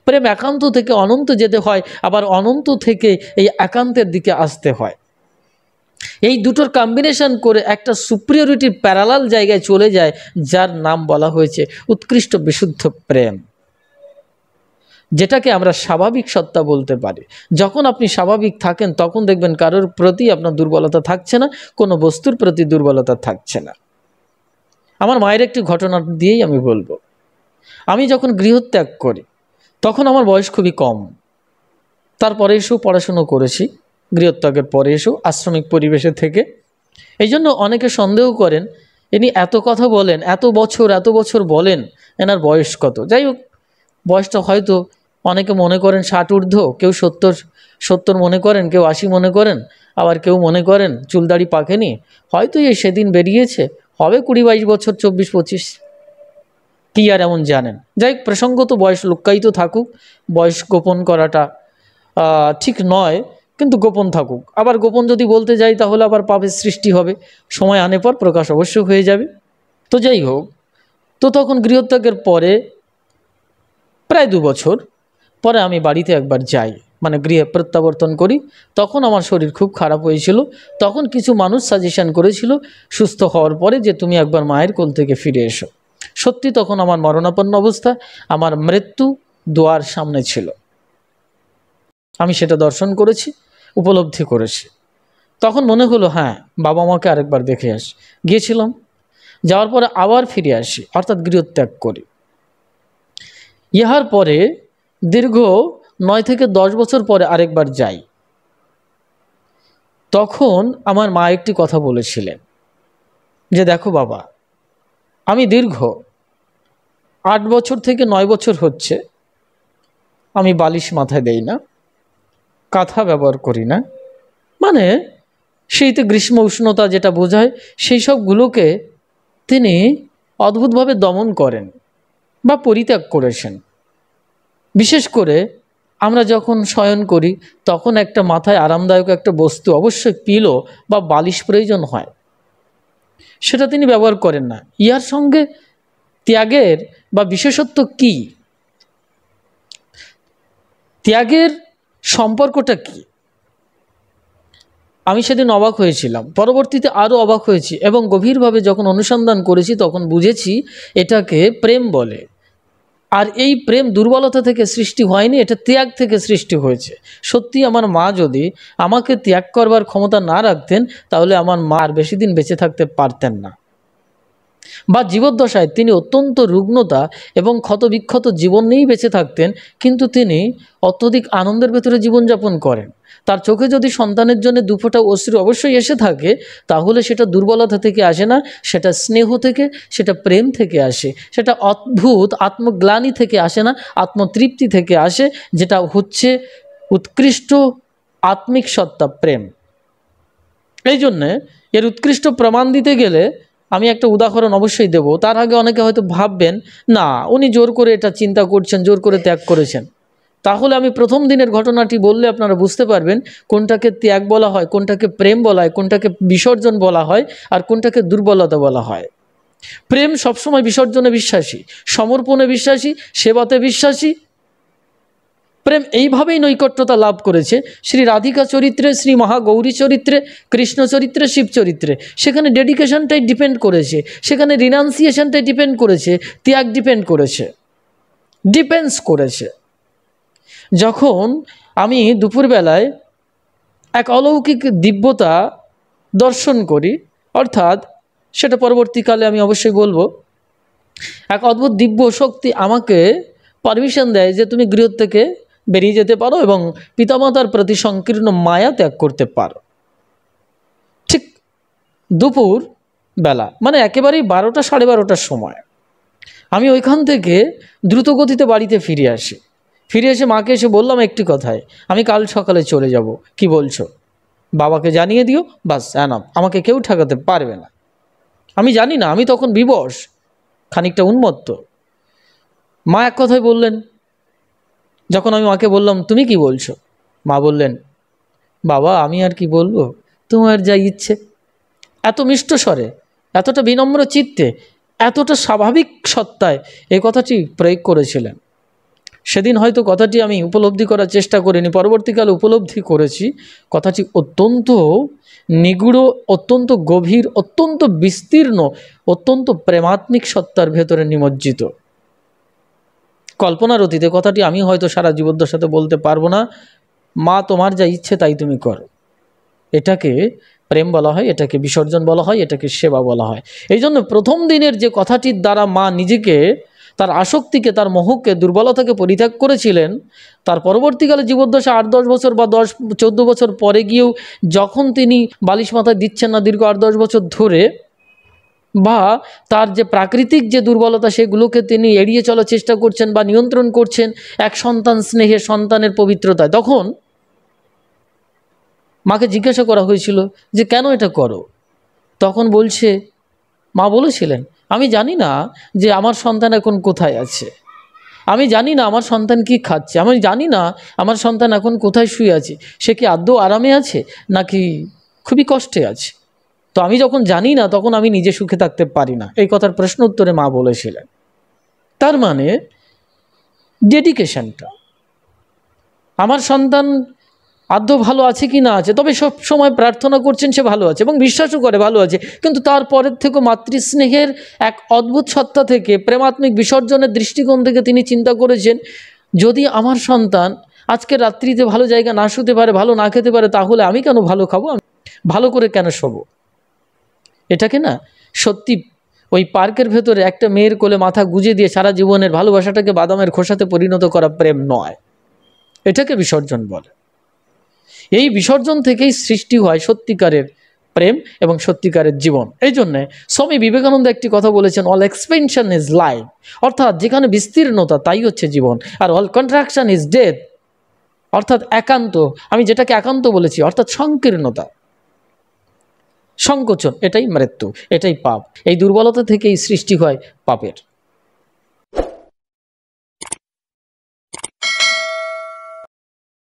প্রেম একান্ত থেকে অনন্ত যেতে হয়, আবার অনন্ত থেকে এই একান্তের দিকে আসতে হয়। এই দুটোর কম্বিনেশন করে একটা সুপ্রিয়রিটি প্যারালাল জায়গায় চলে যায়, যার নাম বলা হয়েছে উৎকৃষ্ট বিশুদ্ধ প্রেম, যেটাকে আমরা স্বাভাবিক সত্তা বলতে পারি। যখন আপনি স্বাভাবিক থাকেন তখন দেখবেন কারোর প্রতি আপনার দুর্বলতা থাকছে না, কোনো বস্তুর প্রতি দুর্বলতা থাকছে না। আমার মায়ের একটি ঘটনা দিয়েই আমি বলবো। আমি যখন গৃহত্যাগ করি তখন আমার বয়স খুবই কম, তারপরে এসেও পড়াশুনো করেছি, গৃহত্যাগের পরে এসেও আশ্রমিক পরিবেশে থেকে। এই জন্য অনেকে সন্দেহ করেন ইনি এত কথা বলেন, এত বছর বলেন, এনার বয়স কত। যাই হোক, বয়সটা হয়তো অনেকে মনে করেন 60 ঊর্ধ্ব, কেউ 70 মনে করেন, কেউ 80 মনে করেন, আবার কেউ মনে করেন চুলদাড়ি পাকেনি, হয়তো এই সেদিন বেরিয়েছে, হবে 20-22 বছর, 24-25, কি আর এমন জানেন। যাই হোক, প্রসঙ্গত বয়স লুক্কায়িত থাকুক, বয়স গোপন করাটা ঠিক নয়, কিন্তু গোপন থাকুক। আবার গোপন যদি বলতে যাই তাহলে আবার পাপের সৃষ্টি হবে, সময় আনে পর প্রকাশ অবশ্য হয়ে যাবে। তো যাই হোক, তো তখন গৃহত্যাগের পরে প্রায় 2 বছর পরে আমি বাড়িতে একবার যাই, মানে গৃহে প্রত্যাবর্তন করি। তখন আমার শরীর খুব খারাপ হয়েছিল। তখন কিছু মানুষ সাজেশন করেছিল সুস্থ হওয়ার পরে যে তুমি একবার মায়ের কোল থেকে ফিরে এসো। সত্যি তখন আমার মরণাপন্ন অবস্থা, আমার মৃত্যু দুয়ার সামনে ছিল। আমি সেটা দর্শন করেছি, উপলব্ধি করেছি। তখন মনে হলো হ্যাঁ, বাবা মাকে আরেকবার দেখে আসি। গিয়েছিলাম, যাওয়ার পরে আবার ফিরে আসি, অর্থাৎ গৃহত্যাগ করি। ইহার পরে দীর্ঘ 9 থেকে 10 বছর পরে আরেকবার যাই। তখন আমার মা একটি কথা বলেছিলেন যে দেখো বাবা, আমি দীর্ঘ 8 বছর থেকে 9 বছর হচ্ছে আমি বালিশ মাথায় দেই না, কাঁথা ব্যবহার করি না, মানে শীত গ্রীষ্ম উষ্ণতা যেটা বোঝায় সেই সবগুলোকে তিনি অদ্ভুতভাবে দমন করেন বা পরিত্যাগ করেছেন। বিশেষ করে আমরা যখন শয়ন করি তখন একটা মাথায় আরামদায়ক একটা বস্তু, অবশ্যই পিলো বা বালিশ প্রয়োজন হয়, সেটা তিনি ব্যবহার করেন না। ইহার সঙ্গে ত্যাগের বা বিশেষত্ব কি, ত্যাগের সম্পর্কটা কি, আমি সেদিন অবাক হয়েছিলাম। পরবর্তীতে আরও অবাক হয়েছি এবং গভীরভাবে যখন অনুসন্ধান করেছি তখন বুঝেছি এটাকে প্রেম বলে। আর এই প্রেম দুর্বলতা থেকে সৃষ্টি হয়নি, এটা ত্যাগ থেকে সৃষ্টি হয়েছে। সত্যি আমার মা যদি আমাকে ত্যাগ করবার ক্ষমতা না রাখতেন তাহলে আমার মা আর বেশি দিন বেঁচে থাকতে পারতেন না, বা জীবদ্দশায় তিনি অত্যন্ত রুগ্নতা এবং ক্ষতবিক্ষত জীবন নিয়েই বেঁচে থাকতেন, কিন্তু তিনি অত্যধিক আনন্দের ভেতরে জীবনযাপন করেন। তার চোখে যদি সন্তানের জন্য দুফোঁটা অশ্রু অবশ্যই এসে থাকে তাহলে সেটা দুর্বলতা থেকে আসে না, সেটা স্নেহ থেকে, সেটা প্রেম থেকে আসে, সেটা অদ্ভুত আত্মগ্লানি থেকে আসে না, আত্মতৃপ্তি থেকে আসে, যেটা হচ্ছে উৎকৃষ্ট আত্মিক সত্তা প্রেম। এই জন্যে এর উৎকৃষ্ট প্রমাণ দিতে গেলে আমি একটা উদাহরণ অবশ্যই দেব। তার আগে অনেকে হয়তো ভাববেন না উনি জোর করে এটা চিন্তা করছেন, জোর করে ত্যাগ করেছেন। তাহলে আমি প্রথম দিনের ঘটনাটি বললে আপনারা বুঝতে পারবেন কোনটাকে ত্যাগ বলা হয়, কোনটাকে প্রেম বলা হয়, কোনটাকে বিসর্জন বলা হয়, আর কোনটাকে দুর্বলতা বলা হয়। প্রেম সবসময় বিসর্জনে বিশ্বাসী, সমর্পণে বিশ্বাসী, সেবাতে বিশ্বাসী। প্রেম এইভাবেই নৈকট্যতা লাভ করেছে শ্রী রাধিকা চরিত্রে, শ্রী মহাগৌরী চরিত্রে, কৃষ্ণ চরিত্রে, শিব চরিত্রে। সেখানে ডেডিকেশনটাই ডিপেন্ড করেছে, সেখানে রিনাউন্সিয়েশনটাই ডিপেন্ড করেছে, ত্যাগ ডিপেন্ড করেছে, ডিপেন্ডস করেছে। যখন আমি দুপুরবেলায় এক অলৌকিক দিব্যতা দর্শন করি, অর্থাৎ সেটা পরবর্তীকালে আমি অবশ্যই বলবো, এক অদ্ভুত দিব্য শক্তি আমাকে পারমিশন দেয় যে তুমি গৃহ থেকে বেরিয়ে যেতে পারো এবং পিতামাতার প্রতি সংকীর্ণ মায়া ত্যাগ করতে পারো। ঠিক দুপুর বেলা, মানে একেবারেই 12টা 12:30টার সময় আমি ওইখান থেকে দ্রুত গতিতে বাড়িতে ফিরে আসি। ফিরে এসে মাকে এসে বললাম একটি কথায়, আমি কাল সকালে চলে যাব, কি বলছো? বাবাকে জানিয়ে দিও, বাস এনাফ, আমাকে কেউ ঠেকাতে পারবে না। আমি জানি না, আমি তখন বিবশ, খানিকটা উন্মত্ত। মা এক কথায় বললেন। যখন আমি মাকে বললাম তুমি কি বলছো, মা বললেন, বাবা আমি আর কি বলবো, তোমার যা ইচ্ছে। এত মিষ্ট স্বরে, এতটা বিনম্র চিত্তে, এতটা স্বাভাবিক সত্তায় এই কথাটি প্রয়োগ করেছিলেন। সেদিন হয়তো কথাটি আমি উপলব্ধি করার চেষ্টা করিনি, পরবর্তীকালে উপলব্ধি করেছি। কথাটি অত্যন্ত নিগুড়, অত্যন্ত গভীর, অত্যন্ত বিস্তীর্ণ, অত্যন্ত প্রেমাত্মিক সত্তার ভেতরে নিমজ্জিত। কল্পনার অতীতে কথাটি আমি হয়তো সারা জীবদ্দশাতে বলতে পারবো না। মা, তোমার যা ইচ্ছে তাই তুমি করো। এটাকে প্রেম বলা হয়, এটাকে বিসর্জন বলা হয়, এটাকে সেবা বলা হয়। এই জন্য প্রথম দিনের যে কথাটির দ্বারা মা নিজেকে, তার আসক্তিকে, তার মোহকে, দুর্বলতাকে পরিত্যাগ করেছিলেন, তার পরবর্তীকালে জীবদ্দশা 8-10 বছর বা 10-14 বছর পরে গিয়েও যখন তিনি বালিশ মাথায় দিচ্ছেন না দীর্ঘ 8-10 বছর ধরে, বা তার যে প্রাকৃতিক যে দুর্বলতা সেগুলোকে তিনি এড়িয়ে চলার চেষ্টা করছেন বা নিয়ন্ত্রণ করছেন এক সন্তান স্নেহে, সন্তানের পবিত্রতায়, তখন মাকে জিজ্ঞাসা করা হয়েছিল যে কেন এটা করো? তখন বলছে, মা বলেছিলেন, আমি জানি না যে আমার সন্তান এখন কোথায় আছে, আমি জানি না আমার সন্তান কি খাচ্ছে, আমি জানি না আমার সন্তান এখন কোথায় শুয়ে আছে, সে কি আদৌ আরামে আছে নাকি খুবই কষ্টে আছে। তো আমি যখন জানি না তখন আমি নিজে সুখে থাকতে পারি না। এই কথার প্রশ্ন উত্তরে মা বলেছিলেন। তার মানে ডেডিকেশনটা, আমার সন্তান আদৌ ভালো আছে কি না আছে, তবে সব সময় প্রার্থনা করছেন সে ভালো আছে এবং বিশ্বাসও করে ভালো আছে, কিন্তু তারপরের থেকে মাতৃস্নেহের এক অদ্ভুত সত্তা থেকে, প্রেমাত্মিক বিসর্জনের দৃষ্টিকোণ থেকে তিনি চিন্তা করেছেন, যদি আমার সন্তান আজকে রাত্রিতে ভালো জায়গা না শুতে পারে, ভালো না খেতে পারে, তাহলে আমি কেন ভালো খাবো, আমি ভালো করে কেন শোবো? এটাকে না সত্যি ওই পার্কের ভেতরে একটা মেয়ের কোলে মাথা গুজে দিয়ে সারা জীবনের ভালোবাসাটাকে বাদামের খোসাতে পরিণত করা প্রেম নয়, এটাকে বিসর্জন বলে। এই বিসর্জন থেকেই সৃষ্টি হয় সত্যিকারের প্রেম এবং সত্যিকারের জীবন। এই জন্যে স্বামী বিবেকানন্দ একটি কথা বলেছেন, অল এক্সপেনশন ইজ লাইফ, অর্থাৎ যেখানে বিস্তীর্ণতা তাই হচ্ছে জীবন, আর অল কন্ট্রাকশন ইজ ডেথ, অর্থাৎ একান্ত, আমি যেটাকে একান্ত বলেছি, অর্থাৎ সংকীর্ণতা, সংকোচন, এটাই মৃত্যু, এটাই পাপ। এই দুর্বলতা থেকেই সৃষ্টি হয় পাপের।